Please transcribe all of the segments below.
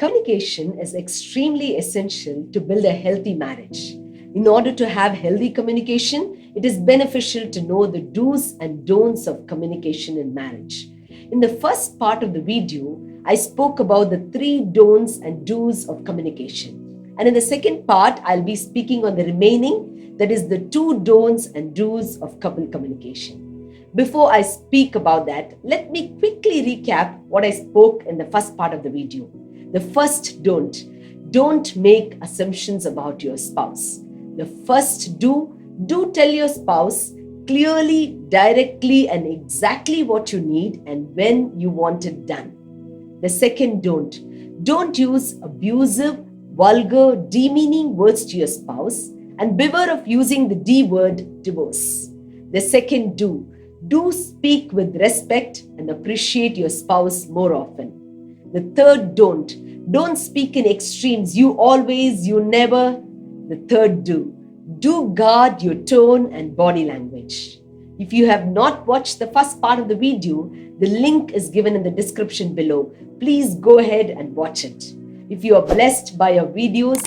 Communication is extremely essential to build a healthy marriage. In order to have healthy communication, it is beneficial to know the do's and don'ts of communication in marriage. In the first part of the video, I spoke about the 3 don'ts and do's of communication. And in the second part, I'll be speaking on the remaining, that is the 2 don'ts and do's of couple communication. Before I speak about that, let me quickly recap what I spoke in the first part of the video. The first don't make assumptions about your spouse. The first do tell your spouse clearly, directly, and exactly what you need and when you want it done. The second don't use abusive, vulgar, demeaning words to your spouse, and beware of using the D word, divorce. The second do speak with respect and appreciate your spouse more often. The third don't speak in extremes, you always, you never. The third do guard your tone and body language. If you have not watched the first part of the video, the link is given in the description below. Please go ahead and watch it. If you are blessed by our videos,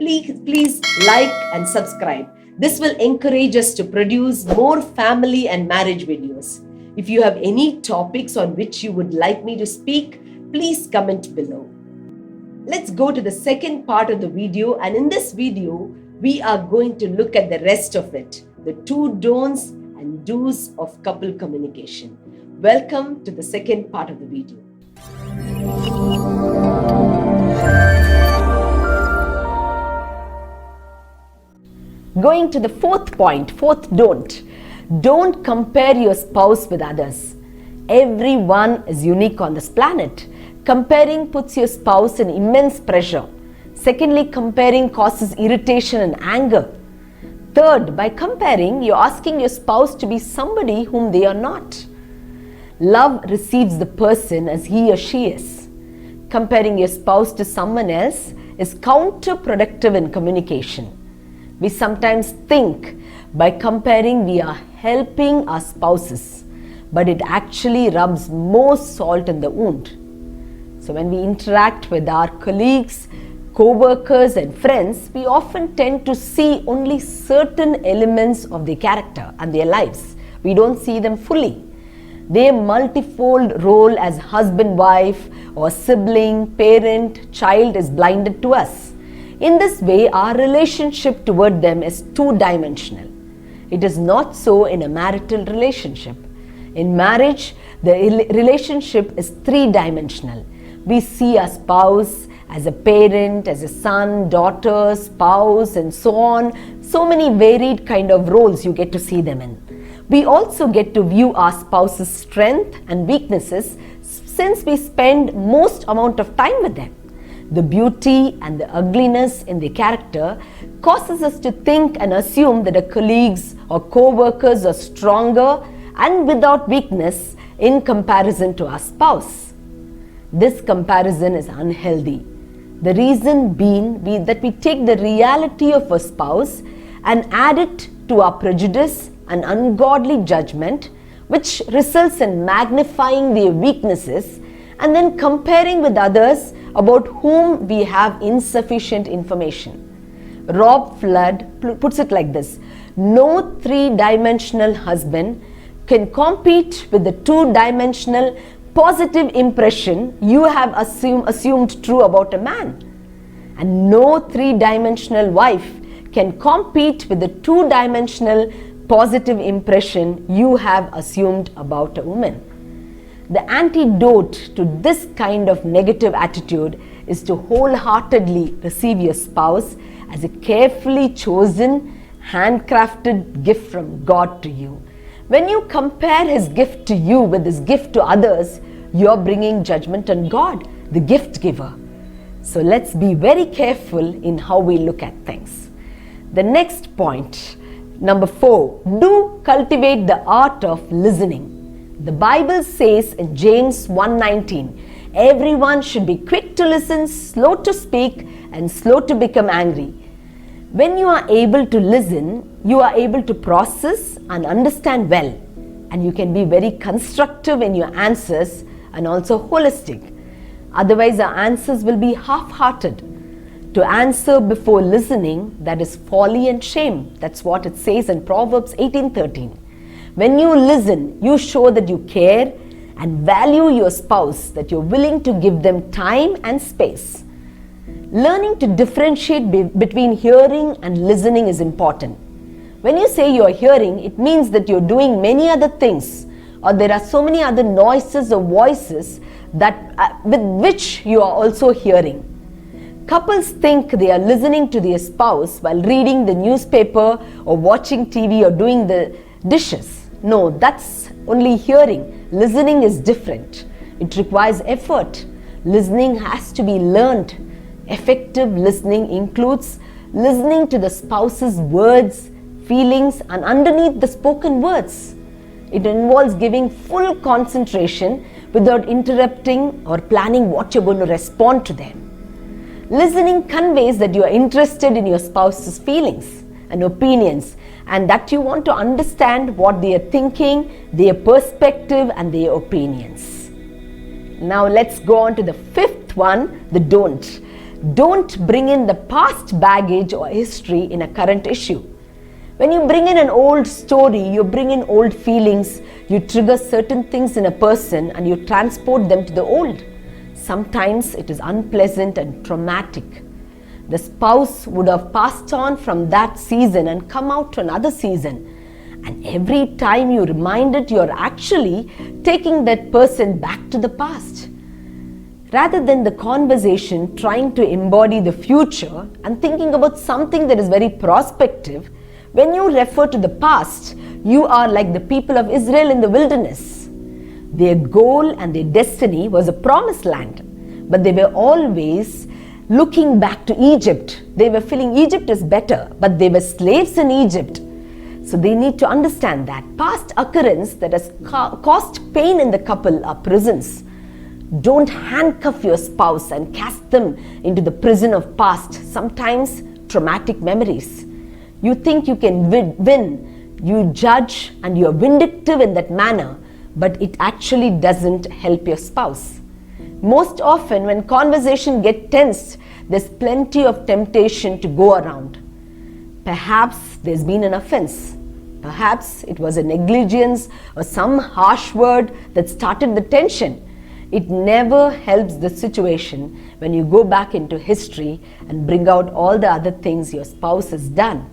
please like and subscribe. This will encourage us to produce more family and marriage videos. If you have any topics on which you would like me to speak, please comment below. Let's go to the second part of the video, and in this video, we are going to look at the rest of it, the 2 don'ts and do's of couple communication. Welcome to the second part of the video. Going to the fourth point, fourth don't compare your spouse with others. Everyone is unique on this planet. Comparing puts your spouse in immense pressure. Secondly, comparing causes irritation and anger. Third, by comparing, you're asking your spouse to be somebody whom they are not. Love receives the person as he or she is. Comparing your spouse to someone else is counterproductive in communication. We sometimes think by comparing we are helping our spouses, but it actually rubs more salt in the wound. So when we interact with our colleagues, co-workers and friends, we often tend to see only certain elements of their character and their lives. We don't see them fully. Their multifold role as husband, wife, or sibling, parent, child is blinded to us. In this way, our relationship toward them is 2-dimensional. It is not so in a marital relationship. In marriage, the relationship is 3-dimensional. We see our spouse as a parent, as a son, daughter, spouse, and so on. So many varied kind of roles you get to see them in. We also get to view our spouse's strength and weaknesses since we spend most amount of time with them. The beauty and the ugliness in their character causes us to think and assume that our colleagues or co-workers are stronger and without weakness in comparison to our spouse. This comparison is unhealthy. The reason being that we take the reality of a spouse and add it to our prejudice and ungodly judgment, which results in magnifying their weaknesses and then comparing with others about whom we have insufficient information. Rob Flood puts it like this: no 3-dimensional husband can compete with the 2-dimensional positive impression you have assumed true about a man. And no 3-dimensional wife can compete with the 2-dimensional positive impression you have assumed about a woman. The antidote to this kind of negative attitude is to wholeheartedly receive your spouse as a carefully chosen, handcrafted gift from God to you. When you compare his gift to you with his gift to others, you're bringing judgment on God, the gift giver. So let's be very careful in how we look at things. The next point, number 4, do cultivate the art of listening. The Bible says in James 1:19, everyone should be quick to listen, slow to speak, and slow to become angry. When you are able to listen, you are able to process and understand well, and you can be very constructive in your answers and also holistic. Otherwise, our answers will be half-hearted. To answer before listening, that is folly and shame. That's what it says in Proverbs 18:13. When you listen, you show that you care and value your spouse, that you're willing to give them time and space. Learning to differentiate between hearing and listening is important. When you say you're hearing, it means that you're doing many other things, or there are so many other noises or voices that with which you are also hearing. Couples think they are listening to their spouse while reading the newspaper or watching TV or doing the dishes. No, that's only hearing. Listening is different. It requires effort. Listening has to be learned. Effective listening includes listening to the spouse's words, feelings, and underneath the spoken words. It involves giving full concentration without interrupting or planning what you're going to respond to them. Listening conveys that you are interested in your spouse's feelings and opinions, and that you want to understand what they are thinking, their perspective, and their opinions. Now let's go on to the fifth one, the don't. Don't bring in the past baggage or history in a current issue. When you bring in an old story, you bring in old feelings, you trigger certain things in a person and you transport them to the old. Sometimes it is unpleasant and traumatic. The spouse would have passed on from that season and come out to another season. And every time you remind it, you're actually taking that person back to the past. Rather than the conversation trying to embody the future and thinking about something that is very prospective, when you refer to the past, you are like the people of Israel in the wilderness. Their goal and their destiny was a promised land, but they were always looking back to Egypt. They were feeling Egypt is better, but they were slaves in Egypt. So they need to understand that past occurrence that has caused pain in the couple are prisons. Don't handcuff your spouse and cast them into the prison of past, sometimes traumatic memories. You think you can win, you judge and you are vindictive in that manner, but it actually doesn't help your spouse. Most often when conversation gets tensed, there's plenty of temptation to go around. Perhaps there's been an offense. Perhaps it was a negligence or some harsh word that started the tension. It never helps the situation when you go back into history and bring out all the other things your spouse has done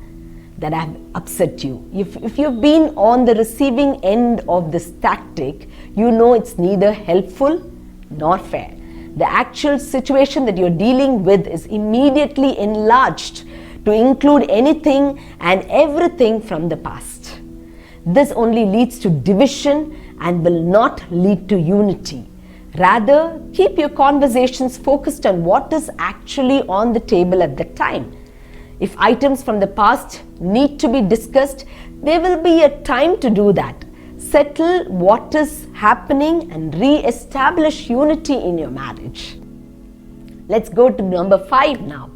that have upset you. If you've been on the receiving end of this tactic, you know it's neither helpful nor fair. The actual situation that you're dealing with is immediately enlarged to include anything and everything from the past. This only leads to division and will not lead to unity. Rather, keep your conversations focused on what is actually on the table at the time. If items from the past need to be discussed, there will be a time to do that. Settle what is happening and re-establish unity in your marriage. Let's go to number 5 now.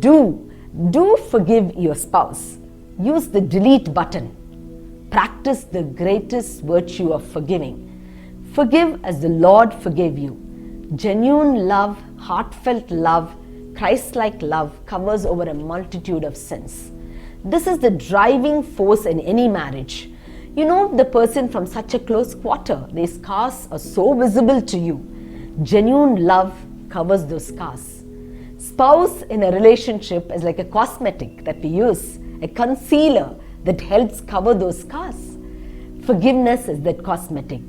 Do forgive your spouse. Use the delete button. Practice the greatest virtue of forgiving. Forgive as the Lord forgave you. Genuine love, heartfelt love, Christ-like love covers over a multitude of sins. This is the driving force in any marriage. You know the person from such a close quarter. Their scars are so visible to you. Genuine love covers those scars. Spouse in a relationship is like a cosmetic that we use, a concealer that helps cover those scars. Forgiveness is that cosmetic.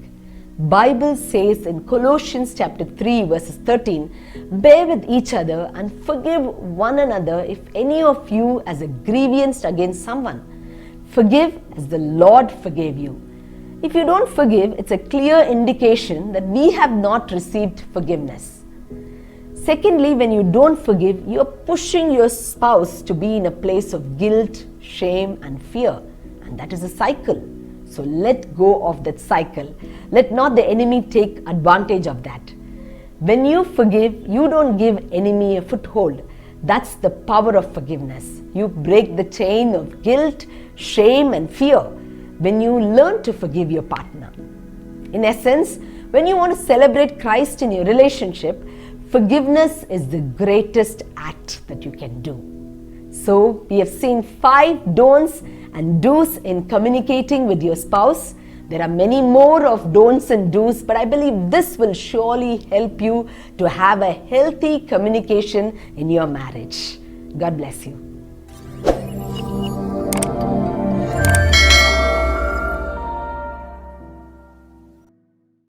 Bible says in Colossians chapter 3 verses 13, bear with each other and forgive one another if any of you has a grievance against someone. Forgive as the Lord forgave you. If you don't forgive, it's a clear indication that we have not received forgiveness. Secondly, when you don't forgive, you're pushing your spouse to be in a place of guilt, shame, and fear. And that is a cycle. So let go of that cycle. Let not the enemy take advantage of that. When you forgive, you don't give enemy a foothold. That's the power of forgiveness. You break the chain of guilt, shame, and fear when you learn to forgive your partner. In essence, when you want to celebrate Christ in your relationship, Forgiveness is the greatest act that you can do. So, we have seen 5 don'ts and do's in communicating with your spouse. There are many more of don'ts and do's, but I believe this will surely help you to have a healthy communication in your marriage. God bless you.